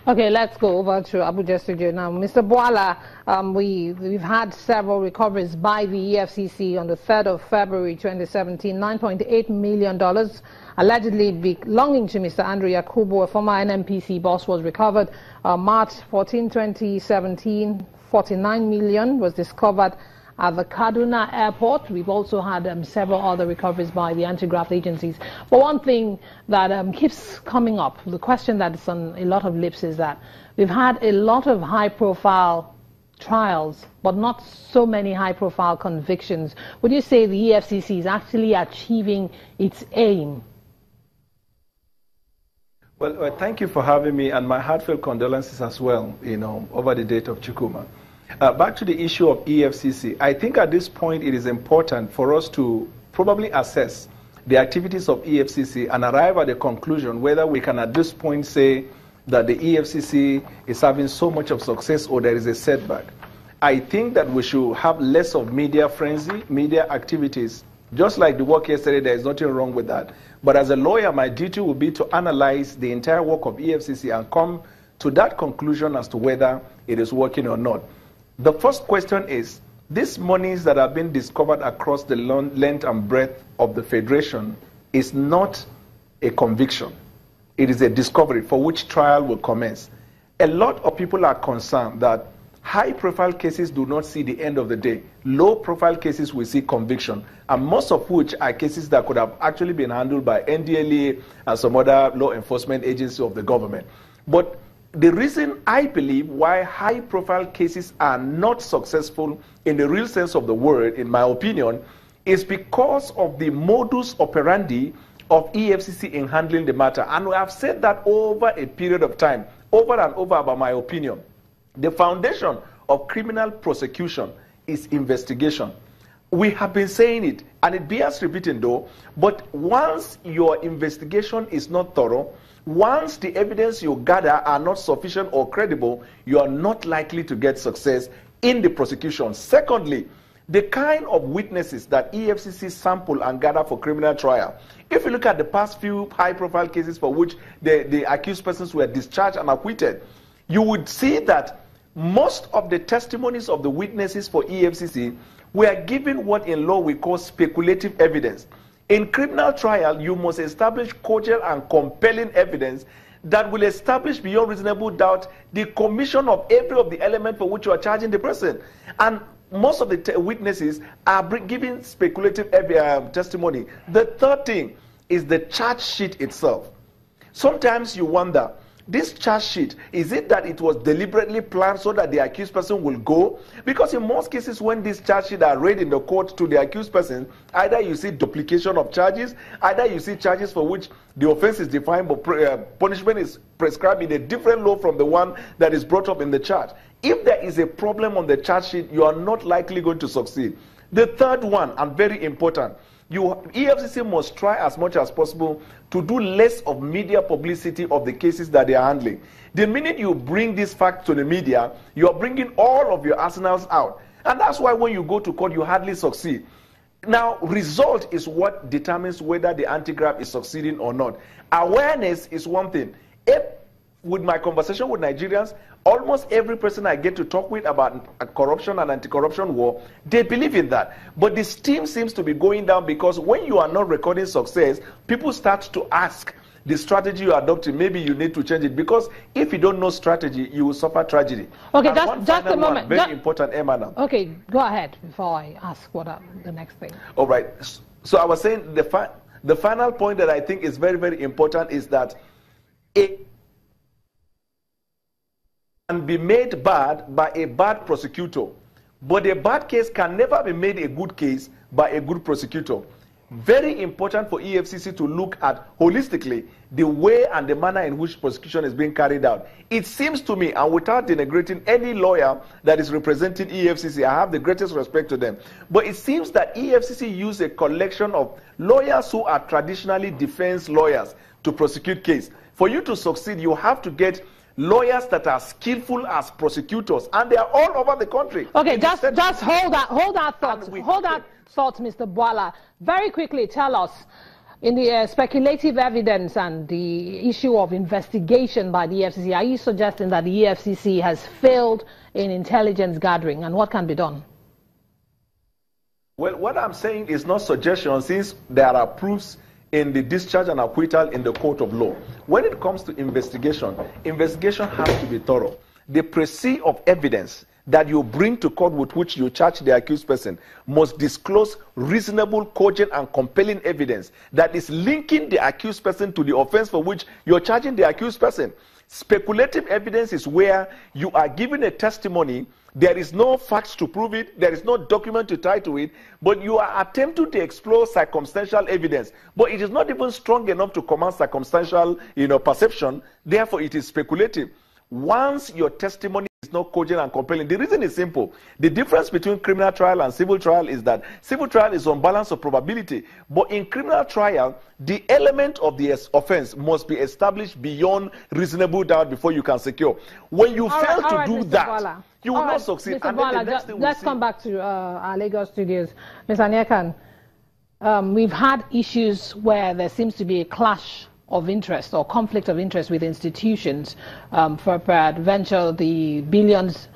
Okay, let's go over to Abuja studio now. Mr. Bwala, we've had several recoveries by the EFCC on the 3rd of February 2017. $9.8 million allegedly belonging to Mr. Andrew Yakubu, a former NNPC boss, was recovered. March 14, 2017, 49 million was discovered at the Kaduna airport. We've also had several other recoveries by the anti-graft agencies. But one thing that keeps coming up, the question that's on a lot of lips, is that we've had a lot of high-profile trials, but not so many high-profile convictions. Would you say the EFCC is actually achieving its aim? Well, thank you for having me, and my heartfelt condolences as well, over the death of Chukwuma. Back to the issue of EFCC, I think at this point it is important for us to probably assess the activities of EFCC and arrive at a conclusion whether we can at this point say that the EFCC is having so much of success or there is a setback. I think that we should have less of media frenzy, media activities. Just like the work yesterday, there is nothing wrong with that. But as a lawyer, my duty will be to analyze the entire work of EFCC and come to that conclusion as to whether it is working or not. The first question is, these monies that have been discovered across the length and breadth of the Federation is not a conviction. It is a discovery for which trial will commence. A lot of people are concerned that high-profile cases do not see the end of the day. Low-profile cases will see conviction, and most of which are cases that could have actually been handled by NDLEA and some other law enforcement agency of the government. But the reason I believe why high-profile cases are not successful in the real sense of the word, in my opinion, is because of the modus operandi of EFCC in handling the matter. And we have said that over a period of time, over and over about my opinion. The foundation of criminal prosecution is investigation. We have been saying it, and it bears repeating though, but once your investigation is not thorough, once the evidence you gather are not sufficient or credible, you are not likely to get success in the prosecution. Secondly, the kind of witnesses that EFCC sample and gather for criminal trial. If you look at the past few high-profile cases for which the accused persons were discharged and acquitted, you would see that most of the testimonies of the witnesses for EFCC were given what in law we call speculative evidence. In criminal trial, you must establish cogent and compelling evidence that will establish beyond reasonable doubt the commission of every of the elements for which you are charging the person. And most of the witnesses are giving speculative testimony. The third thing is the charge sheet itself. Sometimes you wonder, this charge sheet, is it that it was deliberately planned so that the accused person will go? Because in most cases, when these charge sheets are read in the court to the accused person, either you see duplication of charges, either you see charges for which the offense is defined, but punishment is prescribed in a different law from the one that is brought up in the charge. If there is a problem on the charge sheet, you are not likely going to succeed. The third one, and very important, EFCC must try as much as possible to do less of media publicity of the cases that they are handling. The minute you bring this fact to the media, you are bringing all of your arsenals out. And that's why when you go to court, you hardly succeed. Now, result is what determines whether the anti-graft is succeeding or not. Awareness is one thing. With my conversation with Nigerians, almost every person I get to talk with about corruption and anti-corruption war, they believe in that. But the steam seems to be going down because when you are not recording success, people start to ask the strategy you are adopting. Maybe you need to change it, because if you don't know strategy, you will suffer tragedy. Okay, just a moment. Very important, Emma. Okay, go ahead before I ask what the next thing. All right. So I was saying the final point that I think is very, very important is that it can be made bad by a bad prosecutor, but a bad case can never be made a good case by a good prosecutor. Very important for EFCC to look at holistically the way and the manner in which prosecution is being carried out. It seems to me, and without denigrating any lawyer that is representing EFCC, I have the greatest respect to them, but it seems that EFCC use a collection of lawyers who are traditionally defense lawyers to prosecute case. For you to succeed, you have to get lawyers that are skillful as prosecutors, and they are all over the country. Okay, just hold that thought, Mr. Bwala. Very quickly, tell us, In the speculative evidence and the issue of investigation by the EFCC, are you suggesting that the EFCC has failed in intelligence gathering, and what can be done? Well, what I'm saying is not suggestion, since there are proofs in the discharge and acquittal in the court of law. When it comes to investigation, investigation has to be thorough. The précis of evidence that you bring to court with which you charge the accused person must disclose reasonable, cogent, and compelling evidence that is linking the accused person to the offense for which you're charging the accused person. Speculative evidence is where you are giving a testimony, there is no facts to prove it, there is no document to tie to it, but you are attempting to explore circumstantial evidence. But it is not even strong enough to command circumstantial, perception, therefore it is speculative. Once your testimony is not cogent and compelling, the reason is simple. The difference between criminal trial and civil trial is that civil trial is on balance of probability, but in criminal trial, the element of the offense must be established beyond reasonable doubt before you can secure. When you fail to do that, you will not succeed. Mr. Boala, let's come back to our Lagos studios. Mr. Nyekan, we've had issues where there seems to be a clash of interest or conflict of interest with institutions. For peradventure, the millions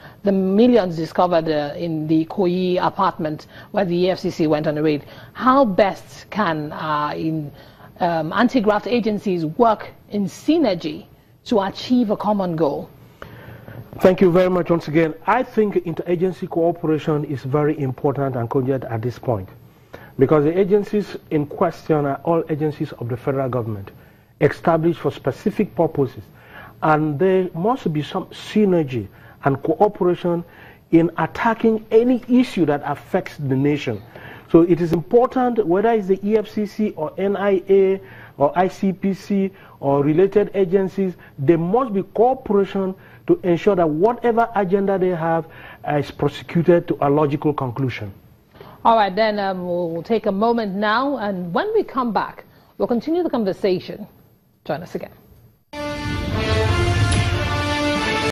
discovered in the Koyi apartment where the EFCC went on a raid. How best can anti-graft agencies work in synergy to achieve a common goal? Thank you very much once again. I think interagency cooperation is very important and cogent at this point, because the agencies in question are all agencies of the federal government, established for specific purposes, and there must be some synergy and cooperation in attacking any issue that affects the nation. So it is important, whether it's the EFCC or NIA or ICPC or related agencies, there must be cooperation to ensure that whatever agenda they have is prosecuted to a logical conclusion. All right, then we'll take a moment now, and when we come back, we'll continue the conversation. Join us again.